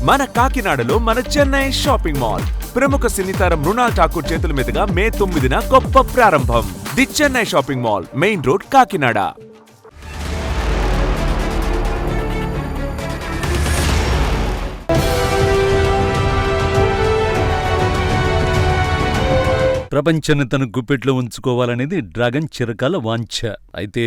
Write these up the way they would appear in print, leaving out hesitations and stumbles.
మన కాకినాడలో మన చెన్నై షాపింగ్ మాల్ ప్రముఖ సినీతారం మృణాల్ ఠాకూర్ చేతుల మీదుగా మే 9న గొప్ప ప్రారంభం. The Chennai shopping mall, main road, Kakinada. ప్రపంచాన్ని తన గుప్పెట్లో ఉంచుకోవాలనేది డ్రాగన్ చిరకాల వాంఛ. అయితే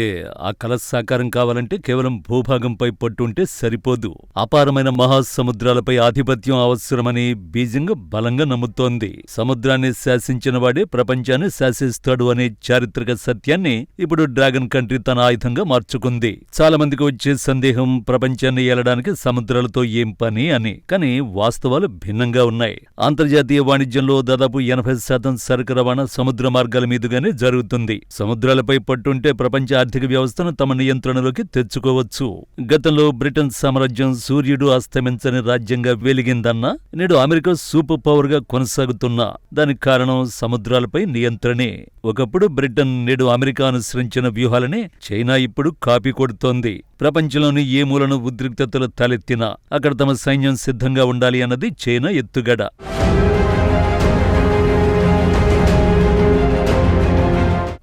ఆ కల సాకారం కావాలంటే కేవలం భూభాగంపై పట్టుంటే సరిపోదు. అపారమైన మహాసముద్రాలపై ఆధిపత్యం అవసరమని బీజింగ్ బలంగా నమ్ముతోంది. సముద్రాన్ని శాసించిన వాడే ప్రపంచాన్ని శాసిస్తాడు అనే చారిత్రక సత్యాన్ని ఇప్పుడు డ్రాగన్ కంట్రీ తన ఆయుధంగా మార్చుకుంది. చాలా మందికి వచ్చే సందేహం, ప్రపంచాన్ని ఏలడానికి సముద్రాలతో ఏం పని అని. కానీ వాస్తవాలు భిన్నంగా ఉన్నాయి. అంతర్జాతీయ వాణిజ్యంలో దాదాపు 80% సరుకు రవాణా సముద్ర మార్గాల మీదుగానే జరుగుతుంది. సముద్రాలపై పట్టుంటే ప్రపంచ ఆర్థిక వ్యవస్థను తమ నియంత్రణలోకి తెచ్చుకోవచ్చు. గతంలో బ్రిటన్ సామ్రాజ్యం సూర్యుడు అస్తమించని రాజ్యంగా వెలిగిందన్నా నేడు అమెరికా సూపర్ పవర్ గా కొనసాగుతున్నా దానికి కారణం సముద్రాలపై నియంత్రణే. ఒకప్పుడు బ్రిటన్, నేడు అమెరికా అనుసరించిన వ్యూహాలనే చైనా ఇప్పుడు కాపీ కొడుతోంది. ప్రపంచంలోని ఏ మూలను ఉద్రిక్తతలు తలెత్తినా అక్కడ తమ సైన్యం సిద్ధంగా ఉండాలి అన్నది చైనా ఎత్తుగడ.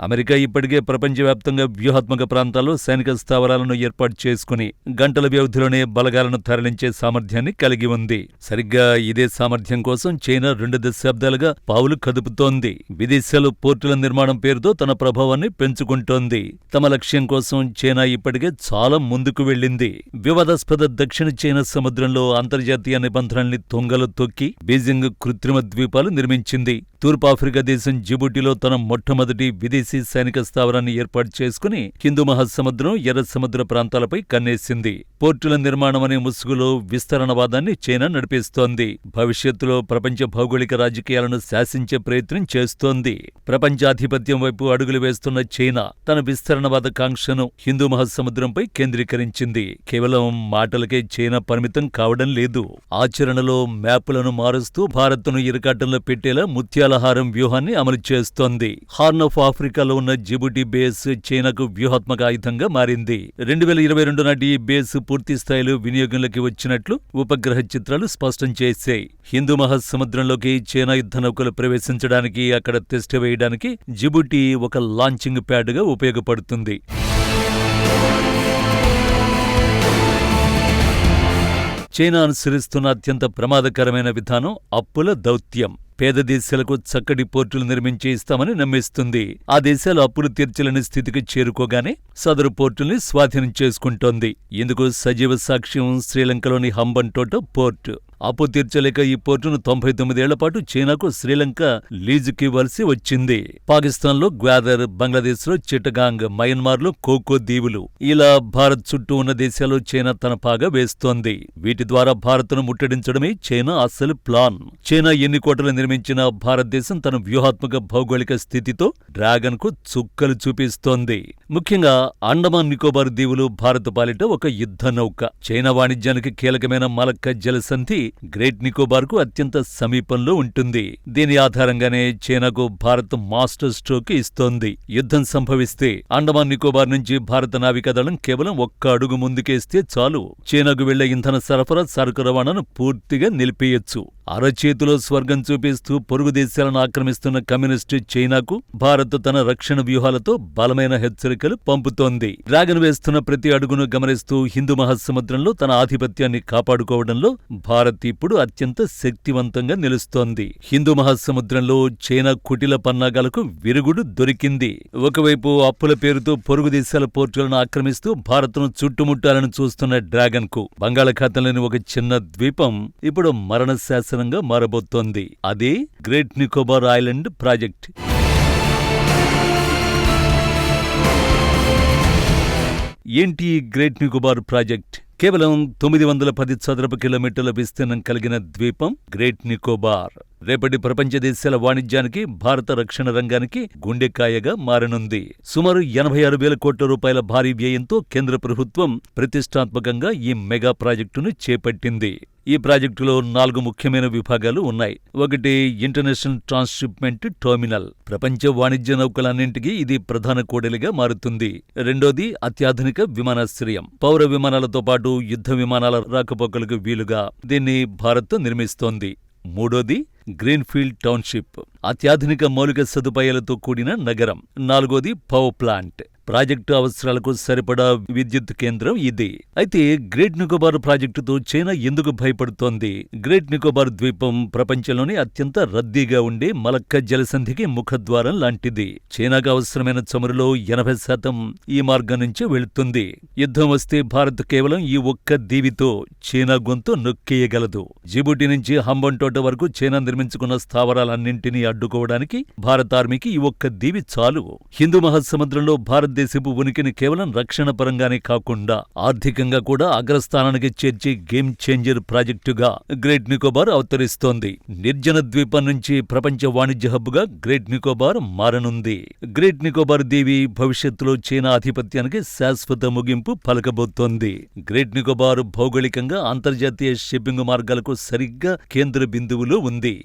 అమెరికా ఇప్పటికే ప్రపంచవ్యాప్తంగా వ్యూహాత్మక ప్రాంతాల్లో సైనిక స్థావరాలను ఏర్పాటు చేసుకుని గంటల వ్యవధిలోనే బలగాలను తరలించే సామర్థ్యాన్ని కలిగి ఉంది. సరిగ్గా ఇదే సామర్థ్యం కోసం చైనా 2 దశాబ్దాలుగా పావులు కదుపుతోంది. విదేశాల్లో పోర్టుల నిర్మాణం పేరుతో తన ప్రభావాన్ని పెంచుకుంటోంది. తమ లక్ష్యం కోసం చైనా ఇప్పటికే చాలా ముందుకు వెళ్లింది. వివాదాస్పద దక్షిణ చైనా సముద్రంలో అంతర్జాతీయ నిబంధనల్ని తొంగలో తొక్కి బీజింగ్ కృత్రిమ ద్వీపాలు నిర్మించింది. తూర్పాఫ్రికా దేశం జిబూటిలో తన మొట్టమొదటి విదేశీ సైనిక స్థావరాన్ని ఏర్పాటు చేసుకుని హిందూ మహాసముద్రం, ఎర్ర సముద్ర ప్రాంతాలపై కన్నేసింది. పోర్టుల నిర్మాణం అనే ముసుగులో విస్తరణవాదాన్ని చైనా నడిపిస్తోంది. భవిష్యత్తులో ప్రపంచ భౌగోళిక రాజకీయాలను శాసించే ప్రయత్నం చేస్తోంది. ప్రపంచాధిపత్యం వైపు అడుగులు వేస్తున్న చైనా తన విస్తరణవాద కాంక్షను హిందూ మహాసముద్రంపై కేంద్రీకరించింది. కేవలం మాటలకే చైనా పరిమితం కావడం లేదు. ఆచరణలో మ్యాపులను మారుస్తూ భారత్ను ఇరకాటంలో పెట్టేలా ముత్యాలహారం వ్యూహాన్ని అమలు చేస్తోంది. హార్న్ ఆఫ్ ఆఫ్రికాలో ఉన్న జిబూటి బేస్ చైనాకు వ్యూహాత్మక ఆయుధంగా మారింది. 2022 నాటి ఈ బేస్ పూర్తి స్థాయిలో వినియోగంలోకి వచ్చినట్లు ఉపగ్రహ చిత్రాలు స్పష్టం చేశాయి. హిందూ మహాసముద్రంలోకి చైనా యుద్ధ నౌకలు ప్రవేశించడానికి, అక్కడ టెస్ట్ వేయడానికి జిబూటి ఒక లాంచింగ్ ప్యాడ్గా ఉపయోగపడుతుంది. చైనా అనుసరిస్తున్న అత్యంత ప్రమాదకరమైన విధానం అప్పుల దౌత్యం. పేద దేశాలకు చక్కటి పోర్టులు నిర్మించి ఇస్తామని నమ్మిస్తుంది. ఆ దేశాలు అప్పులు తీర్చలేని స్థితికి చేరుకోగానే సదరు పోర్టుల్ని స్వాధీనం చేసుకుంటోంది. ఇందుకు సజీవ సాక్ష్యం శ్రీలంకలోని హంబన్టోట పోర్టు. అప్పు తీర్చలేక ఈ పోర్టును 99 ఏళ్ల పాటు చైనాకు శ్రీలంక లీజుకివ్వాల్సి వచ్చింది. పాకిస్తాన్లో గ్వాదర్, బంగ్లాదేశ్లో చిట్టగాంగ్, మయన్మార్లో కోకో దీవులు, ఇలా భారత్ చుట్టూ ఉన్న దేశాల్లో చైనా తన పాగా వేస్తోంది. వీటి ద్వారా భారత్ను ముట్టడించడమే చైనా అసలు ప్లాన్. చైనా ఎన్ని కోటలు నిర్మించిన భారతదేశం తన వ్యూహాత్మక భౌగోళిక స్థితితో డ్రాగన్ కు చుక్కలు చూపిస్తోంది. ముఖ్యంగా అండమాన్ నికోబార్ దీవులు భారత్ పాలిట ఒక యుద్ధ నౌక. చైనా వాణిజ్యానికి కీలకమైన మలక్క జలసంధి గ్రేట్ నికోబార్ కు అత్యంత సమీపంలో ఉంటుంది. దీని ఆధారంగానే చైనాకు భారత్ మాస్టర్ స్ట్రోక్ ఇస్తోంది. యుద్ధం సంభవిస్తే అండమాన్ నికోబార్ నుంచి భారత నావికాదళం కేవలం 1 అడుగు ముందుకేస్తే చాలు, చైనాకు వెళ్లే ఇంధన సరఫరా, సరుకు రవాణాను పూర్తిగా నిలిపేయొచ్చు. అరచేతిలో స్వర్గం చూపిస్తూ పొరుగు దేశాలను ఆక్రమిస్తున్న కమ్యూనిస్టు చైనాకు భారత్ తన రక్షణ వ్యూహాలతో బలమైన హెచ్చరికలు పంపుతోంది. డ్రాగన్ వేస్తున్న ప్రతి అడుగును గమనిస్తూ హిందూ మహాసముద్రంలో తన ఆధిపత్యాన్ని కాపాడుకోవడంలో భారత్ ఇప్పుడు అత్యంత శక్తివంతంగా నిలుస్తోంది. హిందూ మహాసముద్రంలో చైనా కుటిల పన్నాగాలకు విరుగుడు దొరికింది. ఒకవైపు అప్పుల పేరుతో పొరుగు దేశాల పోర్టులను ఆక్రమిస్తూ భారత్ను చుట్టుముట్టాలని చూస్తున్న డ్రాగన్ కు బంగాళాఖాతంలోని ఒక చిన్న ద్వీపం ఇప్పుడు మరణ శాసనంగా మారబోతోంది. అదే గ్రేట్ నికోబార్ ఐలాండ్ ప్రాజెక్ట్. ఏంటి గ్రేట్ నికోబార్ ప్రాజెక్ట్? కేవలం 910 చదరపు కిలోమీటర్ల విస్తీర్ణం కలిగిన ద్వీపం గ్రేట్ నికోబార్ రేపటి ప్రపంచ దేశాల వాణిజ్యానికి, భారత రక్షణ రంగానికి గుండెకాయగా మారనుంది. సుమారు 86,000 కోట్ల రూపాయల భారీ వ్యయంతో కేంద్ర ప్రభుత్వం ప్రతిష్టాత్మకంగా ఈ మెగా ప్రాజెక్టును చేపట్టింది. ఈ ప్రాజెక్టులో 4 ముఖ్యమైన విభాగాలు ఉన్నాయి. ఒకటి ఇంటర్నేషనల్ ట్రాన్స్‌షిప్‌మెంట్ టెర్మినల్. ప్రపంచ వాణిజ్య నౌకలన్నింటికీ ఇది ప్రధాన కూడలిగా మారుతుంది. రెండోది అత్యాధునిక విమానాశ్రయం. పౌర విమానాలతో పాటు యుద్ధ విమానాల రాకపోకలకు వీలుగా దీన్ని భారత్ నిర్మిస్తోంది. మూడోది గ్రీన్ఫీల్డ్ టౌన్షిప్. అత్యాధునిక మౌలిక సదుపాయాలతో కూడిన నగరం. నాలుగోది పవర్ ప్లాంట్. ప్రాజెక్టు అవసరాలకు సరిపడా విద్యుత్ కేంద్రం ఇది. అయితే గ్రేట్ నికోబార్ ప్రాజెక్టుతో చైనా ఎందుకు భయపడుతోంది? గ్రేట్ నికోబార్ ద్వీపం ప్రపంచంలోనే అత్యంత రద్దీగా ఉండే మలక్క జలసంధికి ముఖద్వారం లాంటిది. చైనాకు అవసరమైన చమురులో 80% ఈ మార్గం నుంచే వెళుతుంది. యుద్ధం వస్తే భారత్ కేవలం ఈ ఒక్క దీవితో చైనా గొంతు నొక్కేయగలదు. జిబూటి నుంచి హంబన్టోట వరకు చైనా నిర్మించుకున్న స్థావరాలన్నింటినీ అడ్డుకోవడానికి భారత ఆర్మీకి ఈ ఒక్క దీవి చాలు. హిందూ మహాసముద్రంలో భారతదేశపు ఉనికిని కేవలం రక్షణ పరంగానే కాకుండా ఆర్థికంగా కూడా అగ్రస్థానానికి చేర్చి గేమ్ చేంజర్ ప్రాజెక్టుగా గ్రేట్ నికోబార్ అవతరిస్తోంది. నిర్జన ద్వీపం నుంచి ప్రపంచ వాణిజ్య హబ్గా గ్రేట్ నికోబార్ మారనుంది. గ్రేట్ నికోబార్ దీవి భవిష్యత్తులో చైనా ఆధిపత్యానికి శాశ్వత ముగింపు పలకబోతోంది. గ్రేట్ నికోబార్ భౌగోళికంగా అంతర్జాతీయ షిప్పింగ్ మార్గాలకు సరిగ్గా కేంద్ర బిందువులో ఉంది.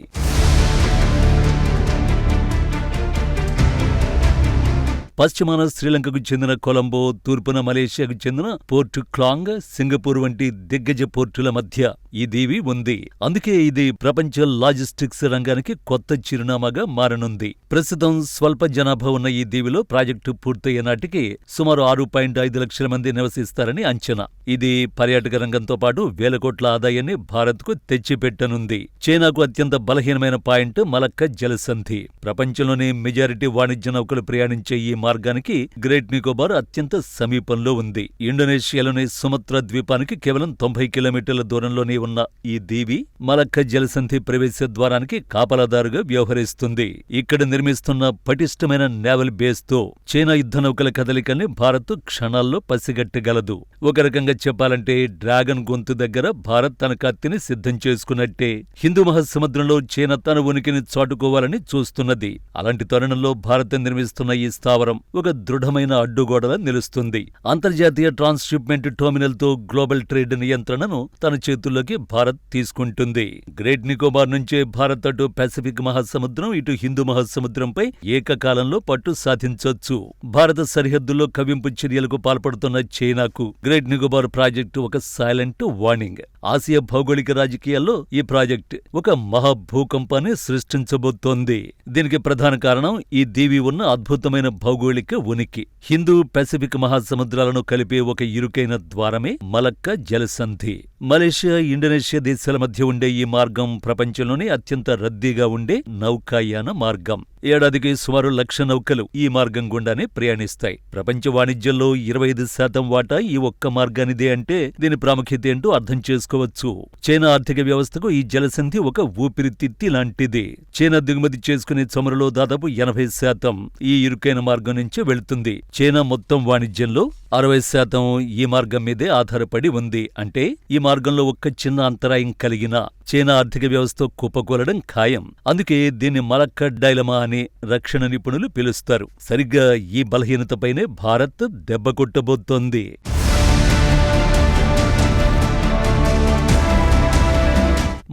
పశ్చిమాన శ్రీలంకకు చెందిన కొలంబో, తూర్పున మలేషియాకు చెందిన పోర్ట్ క్లాంగ్, సింగపూర్ వంటి దిగ్గజ పోర్టుల మధ్య ఈ దీవి ఉంది. అందుకే ఇది ప్రపంచ లాజిస్టిక్స్ రంగానికి కొత్త చిరునామాగా మారనుంది. ప్రస్తుతం స్వల్ప జనాభా ఉన్న ఈ దీవిలో ప్రాజెక్టు పూర్తయ్యే నాటికి సుమారు 6.5 లక్షల మంది నివసిస్తారని అంచనా. ఇది పర్యాటక రంగంతో పాటు వేల కోట్ల ఆదాయాన్ని భారత్కు తెచ్చిపెట్టనుంది. చైనాకు అత్యంత బలహీనమైన పాయింట్ మలక్క జలసంధి. ప్రపంచంలోని మెజారిటీ వాణిజ్య నౌకలు ప్రయాణించే ఈ మార్గానికి గ్రేట్ నికోబార్ అత్యంత సమీపంలో ఉంది. ఇండోనేషియాలోని సుమత్రా ద్వీపానికి కేవలం 90 కిలోమీటర్ల దూరంలోనే ఉన్న ఈ దీవి మలక్క జలసంధి ప్రవేశ ద్వారానికి కాపలాదారుగా వ్యవహరిస్తుంది. ఇక్కడ నిర్మిస్తున్న పటిష్టమైన నేవల్ బేస్ తో చైనా యుద్ధ నౌకల కదలికల్ని భారత్ క్షణాల్లో పసిగట్టగలదు. ఒక రకంగా చెప్పాలంటే డ్రాగన్ గొంతు దగ్గర భారత్ తన కత్తిని సిద్ధం చేసుకున్నట్టే. హిందూ మహాసముద్రంలో చైనా తన ఉనికిని చాటుకోవాలని చూస్తున్నది. అలాంటి తరుణంలో భారత్ నిర్మిస్తున్న ఈ స్థావరం ఒక దృఢమైన అడ్డుగోడలా నిలుస్తుంది. అంతర్జాతీయ ట్రాన్స్‌షిప్‌మెంట్ టెర్మినల్ తో గ్లోబల్ ట్రేడ్ నియంత్రణను తన చేతుల్లోకి భారత్ తీసుకుంటుంది. గ్రేట్ నికోబార్ నుంచే భారత్ అటు పసిఫిక్ మహాసముద్రం, ఇటు హిందూ మహాసముద్రంపై ఏకకాలంలో పట్టు సాధించొచ్చు. భారత సరిహద్దుల్లో కవ్వింపు చర్యలకు పాల్పడుతున్న చైనాకు గ్రేట్ నికోబార్ ప్రాజెక్టు ఒక సైలెంట్ వార్నింగ్. ఆసియా భౌగోళిక రాజకీయాల్లో ఈ ప్రాజెక్ట్ ఒక మహాభూకంపాన్ని సృష్టించబోతోంది. దీనికి ప్రధాన కారణం ఈ దీవి ఉన్న అద్భుతమైన భౌగోళిక ఉనికి. హిందూ పసిఫిక్ మహాసముద్రాలను కలిపే ఒక ఇరుకైన ద్వారమే మలక్క జలసంధి. మలేషియా, ఇండోనేషియా దేశాల మధ్య ఉండే ఈ మార్గం ప్రపంచంలోనే అత్యంత రద్దీగా ఉండే నౌకాయాన మార్గం. ఏడాదికి సుమారు 1,00,000 నౌకలు ఈ మార్గం గుండానే ప్రయాణిస్తాయి. ప్రపంచ వాణిజ్యంలో 25% వాటా ఈ ఒక్క మార్గానిదే అంటే దీని ప్రాముఖ్యత ఏంటో అర్థం చేసుకోవచ్చు. చైనా ఆర్థిక వ్యవస్థకు ఈ జలసంధి ఒక ఊపిరితిత్తి లాంటిది. చైనా దిగుమతి చేసుకునే చమురులో దాదాపు 80% ఈ ఇరుకైన మార్గం నుంచే వెళుతుంది. చైనా మొత్తం వాణిజ్యంలో 60% ఈ మార్గం మీదే ఆధారపడి ఉంది. అంటే ఈ మార్గంలో ఒక్క చిన్న అంతరాయం కలిగినా చైనా ఆర్థిక వ్యవస్థ కుప్పకూలడం ఖాయం. అందుకే దీన్ని మలక్క డైలమా అని రక్షణ నిపుణులు పిలుస్తారు. సరిగ్గా ఈ బలహీనతపైనే భారత్ దెబ్బ కొట్టబోతోంది.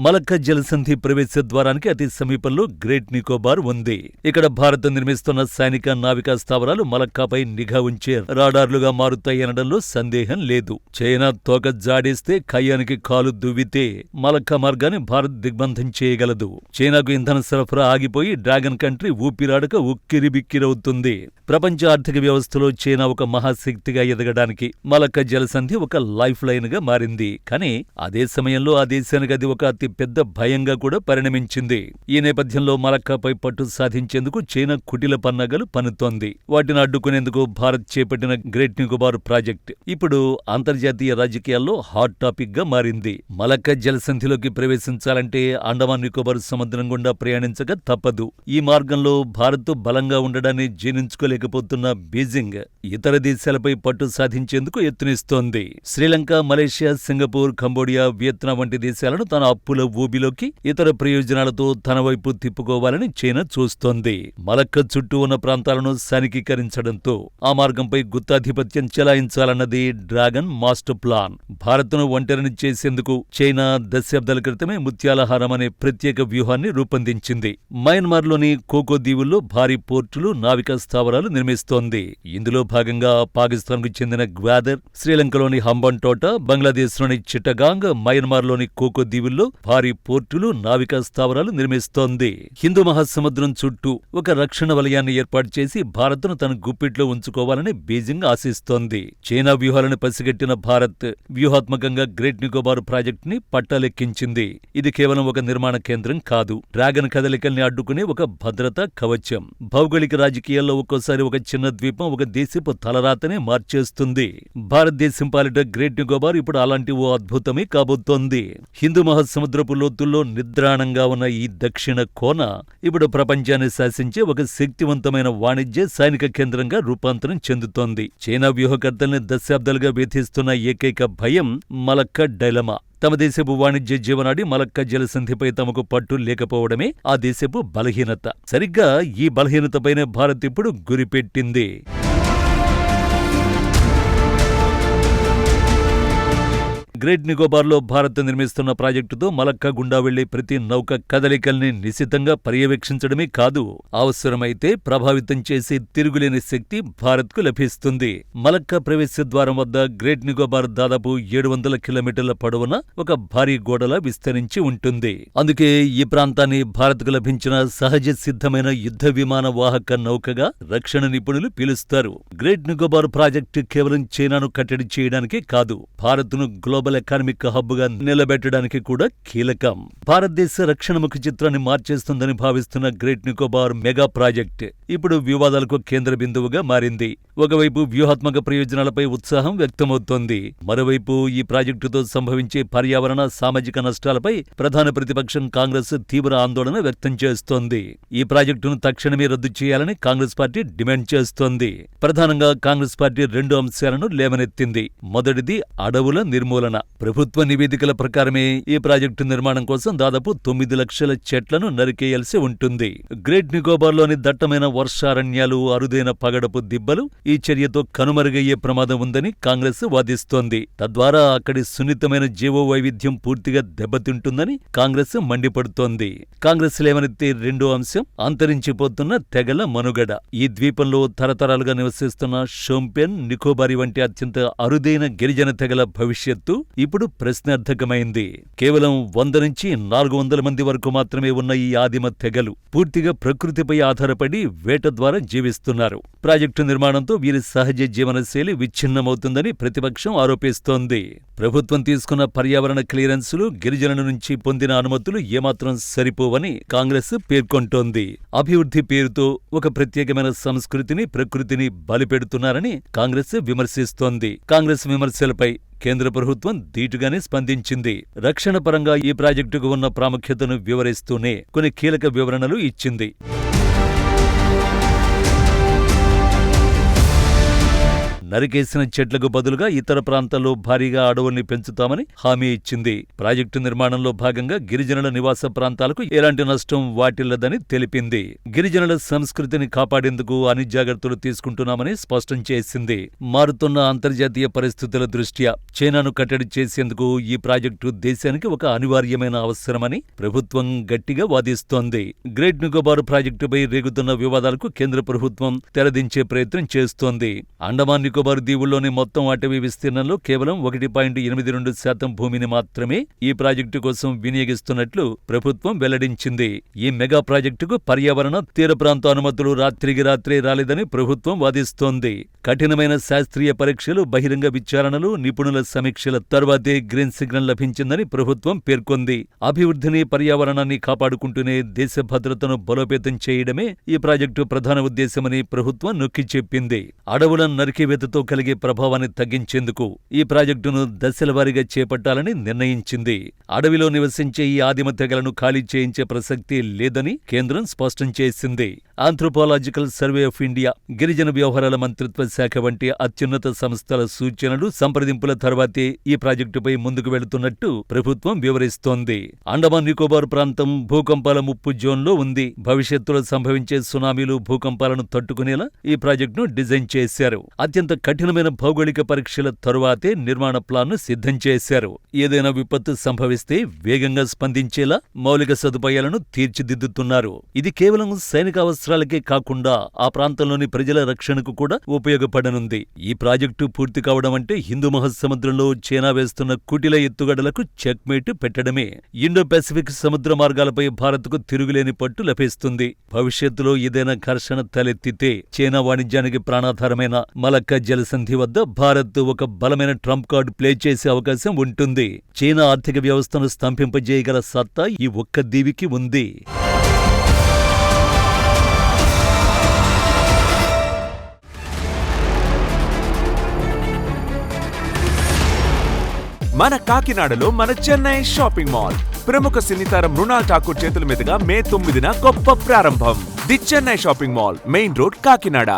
మలక్క జలసంధి ప్రవేశ ద్వారానికి అతి సమీపంలో గ్రేట్ నికోబార్ ఉంది. ఇక్కడ భారత్ నిర్మిస్తున్న సైనిక నావికా స్థావరాలు మలక్కాపై నిఘా ఉంచే రాడార్లుగా మారుతాయనడంలో సందేహం లేదు. చైనా తోక జాడేస్తే ఖయ్యానికి కాలు దువ్వితే మలక్కా మార్గాన్ని భారత్ దిగ్బంధం చేయగలదు. చైనాకు ఇంధన సరఫరా ఆగిపోయి డ్రాగన్ కంట్రీ ఊపిరాడక ఉక్కిరిబిక్కిరవుతుంది. ప్రపంచ ఆర్థిక వ్యవస్థలో చైనా ఒక మహాశక్తిగా ఎదగడానికి మలక్క జలసంధి ఒక లైఫ్ లైన్ గా మారింది. కానీ అదే సమయంలో ఆ దేశానికి అది ఒక అతి పెద్ద భయంగా కూడా పరిణమించింది. ఈ నేపథ్యంలో మలక్కాపై పట్టు సాధించేందుకు చైనా కుటిల పన్నాగాలు పన్నుతోంది. వాటిని అడ్డుకునేందుకు భారత్ చేపట్టిన గ్రేట్ నికోబార్ ప్రాజెక్ట్ ఇప్పుడు అంతర్జాతీయ రాజకీయాల్లో హాట్ టాపిక్ గా మారింది. మలక్క జలసంధిలోకి ప్రవేశించాలంటే అండమాన్ నికోబార్ సముద్రం గుండా ప్రయాణించక తప్పదు. ఈ మార్గంలో భారత్ బలంగా ఉండడాన్ని జీర్ణించుకోలేకపోతున్న బీజింగ్ ఇతర దేశాలపై పట్టు సాధించేందుకు యత్నిస్తోంది. Sri Lanka, Malaysia, Singapore, Cambodia, Vietnam వంటి దేశాలను తన అప్పుల అప్పుల ఊబిలోకి ఇతర ప్రయోజనాలతో తన వైపు తిప్పుకోవాలని చైనా చూస్తోంది. మలక్క చుట్టూ ఉన్న ప్రాంతాలను స్థానికీకరించడంతో ఆ మార్గంపై గుత్తాధిపత్యం చెలాయించాలన్నది డ్రాగన్ మాస్టర్ ప్లాన్. భారత్ను ఒంటరిని చేసేందుకు చైనా దశాబ్దాల క్రితమే ముత్యాలహారం అనే ప్రత్యేక వ్యూహాన్ని రూపొందించింది. మయన్మార్లోని కోకో దీవుల్లో భారీ పోర్టులు, నావికా స్థావరాలు నిర్మిస్తోంది. ఇందులో భాగంగా పాకిస్తాన్కు చెందిన గ్వాదర్, శ్రీలంకలోని హంబన్టోట, బంగ్లాదేశ్లోని చిట్టగాంగ్, మయన్మార్లోని కోకో దీవుల్లో భారీ పోర్టులు, నావికా స్థావరాలు నిర్మిస్తోంది. హిందూ మహాసముద్రం చుట్టూ ఒక రక్షణ వలయాన్ని ఏర్పాటు చేసి భారత్ను తన గుప్పిట్లో ఉంచుకోవాలని బీజింగ్ ఆశిస్తోంది. చైనా వ్యూహాలను పసిగట్టిన భారత్ వ్యూహాత్మకంగా గ్రేట్ నికోబార్ ప్రాజెక్టుని పట్టాలెక్కించింది. ఇది కేవలం ఒక నిర్మాణ కేంద్రం కాదు, డ్రాగన్ కదలికల్ని అడ్డుకునే ఒక భద్రతా కవచం. భౌగోళిక రాజకీయాల్లో ఒక్కోసారి ఒక చిన్న ద్వీపం ఒక దేశపు తలరాతనే మార్చేస్తుంది. భారతదేశం పాలిట గ్రేట్ నికోబార్ ఇప్పుడు అలాంటి ఓ అద్భుతమే కాబోతోంది. హిందూ మహాసముద్రపు లోతుల్లో నిద్రాణంగా ఉన్న ఈ దక్షిణ కోన ఇప్పుడు ప్రపంచాన్ని శాసించే ఒక శక్తివంతమైన వాణిజ్య, సైనిక కేంద్రంగా రూపాంతరం చెందుతోంది. చైనా వ్యూహకర్తల్ని దశాబ్దాలుగా వేధిస్తున్న ఏకైక భయం మలక్క డైలమా. తమ దేశపు వాణిజ్య జీవనాడి మలక్క జలసంధిపై తమకు పట్టు లేకపోవడమే ఆ దేశపు బలహీనత. సరిగ్గా ఈ బలహీనతపైనే భారత్ ఇప్పుడు గురిపెట్టింది. గ్రేట్ నికోబార్లో భారత్ నిర్మిస్తున్న ప్రాజెక్టుతో మలక్క గుండా వెళ్లే ప్రతి నౌక కదలికల్ని నిశితంగా పర్యవేక్షించడమే కాదు, అవసరమైతే ప్రభావితం చేసే తిరుగులేని శక్తి భారత్కు లభిస్తుంది. మలక్క ప్రవేశ ద్వారం వద్ద గ్రేట్ నికోబార్ దాదాపు 700 కిలోమీటర్ల పొడవున ఒక భారీ గోడలా విస్తరించి ఉంటుంది. అందుకే ఈ ప్రాంతాన్ని భారత్కు లభించిన సహజ సిద్ధమైన యుద్ధ విమాన వాహక నౌకగా రక్షణ నిపుణులు పిలుస్తారు. గ్రేట్ నికోబార్ ప్రాజెక్టు కేవలం చైనాను కట్టడి చేయడానికే కాదు, భారత్ను గ్లోబల్ ఎకానమిక్ హబ్ గా నిలబెట్టడానికి కూడా కీలకం. భారతదేశ రక్షణ ముఖ చిత్రాన్ని మార్చేస్తుందని భావిస్తున్న గ్రేట్ నికోబార్ మెగా ప్రాజెక్ట్ ఇప్పుడు వివాదాలకు కేంద్ర బిందువుగా మారింది. ఒకవైపు వ్యూహాత్మక ప్రయోజనాలపై ఉత్సాహం వ్యక్తమవుతోంది, మరోవైపు ఈ ప్రాజెక్టుతో సంభవించే పర్యావరణ, సామాజిక నష్టాలపై ప్రధాన ప్రతిపక్షం కాంగ్రెస్ తీవ్ర ఆందోళన వ్యక్తం చేస్తోంది. ఈ ప్రాజెక్టును తక్షణమే రద్దు చేయాలని కాంగ్రెస్ పార్టీ డిమాండ్ చేస్తోంది. ప్రధానంగా కాంగ్రెస్ పార్టీ 2 అంశాలను లేవనెత్తింది. మొదటిది అడవుల నిర్మూలన. ప్రభుత్వ నివేదికల ప్రకారమే ఈ ప్రాజెక్టు నిర్మాణం కోసం దాదాపు 9 లక్షల చెట్లను నరికేయాల్సి ఉంటుంది. గ్రేట్ నికోబార్లోని దట్టమైన వర్షారణ్యాలు, అరుదైన పగడపు దిబ్బలు ఈ చర్యతో కనుమరుగయ్యే ప్రమాదం ఉందని కాంగ్రెస్ వాదిస్తోంది. తద్వారా అక్కడి సున్నితమైన జీవ వైవిధ్యం పూర్తిగా దెబ్బతింటుందని కాంగ్రెస్ మండిపడుతోంది. కాంగ్రెస్ లేవనెత్తే 2వ అంశం అంతరించిపోతున్న తెగల మనుగడ. ఈ ద్వీపంలో తరతరాలుగా నివసిస్తున్న షోంపెన్, నికోబారి వంటి అత్యంత అరుదైన గిరిజన తెగల భవిష్యత్తు ఇప్పుడు ప్రశ్నార్థకమైంది. కేవలం 100 నుంచి 400 మంది వరకు మాత్రమే ఉన్న ఈ ఆదిమ తెగలు పూర్తిగా ప్రకృతిపై ఆధారపడి వేట ద్వారా జీవిస్తున్నారు. ప్రాజెక్టు నిర్మాణంతో వీరి సహజ జీవనశైలి విచ్ఛిన్నమవుతుందని ప్రతిపక్షం ఆరోపిస్తోంది. ప్రభుత్వం తీసుకున్న పర్యావరణ క్లియరెన్సులు, గిరిజనుల నుంచి పొందిన అనుమతులు ఏమాత్రం సరిపోవని కాంగ్రెస్ పేర్కొంటోంది. అభివృద్ధి పేరుతో ఒక ప్రత్యేకమైన సంస్కృతిని, ప్రకృతిని బలిపెడుతున్నారని కాంగ్రెస్ విమర్శిస్తోంది. కాంగ్రెస్ విమర్శలపై కేంద్ర ప్రభుత్వం ధీటుగానే స్పందించింది. రక్షణ పరంగా ఈ ప్రాజెక్టుకు ఉన్న ప్రాముఖ్యతను వివరిస్తూనే కొన్ని కీలక వివరణలు ఇచ్చింది. నరికేసిన చెట్లకు బదులుగా ఇతర ప్రాంతాల్లో భారీగా అడవుల్ని పెంచుతామని హామీ ఇచ్చింది. ప్రాజెక్టు నిర్మాణంలో భాగంగా గిరిజనుల నివాస ప్రాంతాలకు ఎలాంటి నష్టం వాటిల్లదని తెలిపింది. గిరిజనుల సంస్కృతిని కాపాడేందుకు అన్ని జాగ్రత్తలు తీసుకుంటున్నామని స్పష్టం చేసింది. మారుతున్న అంతర్జాతీయ పరిస్థితుల దృష్ట్యా చైనాను కట్టడి చేసేందుకు ఈ ప్రాజెక్టు దేశానికి ఒక అనివార్యమైన అవసరమని ప్రభుత్వం గట్టిగా వాదిస్తోంది. గ్రేట్ నికోబార్ ప్రాజెక్టుపై రేగుతున్న వివాదాలకు కేంద్ర ప్రభుత్వం తెరదించే ప్రయత్నం చేస్తోంది. అండమాన్ నికోబార్ దీవుల్లోని మొత్తం అటవీ విస్తీర్ణంలో కేవలం 1.82% భూమిని మాత్రమే ఈ ప్రాజెక్టు కోసం వినియోగిస్తున్నట్లు ప్రభుత్వం వెల్లడించింది. ఈ మెగా ప్రాజెక్టుకు పర్యావరణ, తీర ప్రాంత అనుమతులు రాత్రికి రాత్రే రాలేదని ప్రభుత్వం వాదిస్తోంది. కఠినమైన శాస్త్రీయ పరీక్షలు, బహిరంగ విచారణలు, నిపుణుల సమీక్షల తర్వాతే గ్రీన్ సిగ్నల్ లభించిందని ప్రభుత్వం పేర్కొంది. అభివృద్ధిని, పర్యావరణాన్ని కాపాడుకుంటూనే దేశ భద్రతను బలోపేతం చేయడమే ఈ ప్రాజెక్టు ప్రధాన ఉద్దేశమని ప్రభుత్వం నొక్కి చెప్పింది. అడవుల నరికివేతతో కలిగే ప్రభావాన్ని తగ్గించేందుకు ఈ ప్రాజెక్టును దశలవారీగా చేపట్టాలని నిర్ణయించింది. అడవిలో నివసించే ఈ ఆదిమ తెగలను ఖాళీ చేయించే ప్రసక్తి లేదని కేంద్రం స్పష్టం చేసింది. ఆంథ్రోపాలజికల్ సర్వే ఆఫ్ ఇండియా, గిరిజన వ్యవహారాల మంత్రిత్వ శాఖ వంటి అత్యున్నత సంస్థల సూచనలు, సంప్రదింపుల తర్వాతే ఈ ప్రాజెక్టుపై ముందుకు వెళుతున్నట్టు ప్రభుత్వం వివరిస్తోంది. అండమాన్ నికోబార్ ప్రాంతం భూకంపాల ముప్పు జోన్లో ఉంది. భవిష్యత్తులో సంభవించే సునామీలు, భూకంపాలను తట్టుకునేలా ఈ ప్రాజెక్టును డిజైన్ చేశారు. అత్యంత కఠినమైన భౌగోళిక పరీక్షల తరువాతే నిర్మాణ ప్లాన్ను సిద్ధం చేశారు. ఏదైనా విపత్తు సంభవిస్తే వేగంగా స్పందించేలా మౌలిక సదుపాయాలను తీర్చిదిద్దుతున్నారు. ఇది కేవలం సైనిక అవసరాలకే కాకుండా ఆ ప్రాంతంలోని ప్రజల రక్షణకు కూడా ఉపయోగపడనుంది. ఈ ప్రాజెక్టు పూర్తి కావడం అంటే హిందూ మహాసముద్రంలో చైనా వేస్తున్న కుటిల ఎత్తుగడలకు చెక్మేట్ పెట్టడమే. ఇండో పసిఫిక్ సముద్ర మార్గాలపై భారత్కు తిరుగులేని పట్టు లభిస్తుంది. భవిష్యత్తులో ఏదైనా ఘర్షణ తలెత్తితే చైనా వాణిజ్యానికి ప్రాణాధారమైన మలక్కా జలసంధి వద్ద భారత్ ఒక బలమైన ట్రంప్ కార్డు ప్లే చేసే అవకాశం ఉంటుంది. చైనా ఆర్థిక వ్యవస్థను స్తంభింపజేయగల సత్తా ఈ ఒక్క దీవికి ఉంది. మన కాకినాడలో మన చెన్నై షాపింగ్ మాల్ ప్రముఖ సినీతారం మృణాల్ ఠాకూర్ చేతుల మీదుగా మే 9న గొప్ప ప్రారంభం. The Chennai shopping mall, main road, Kakinada.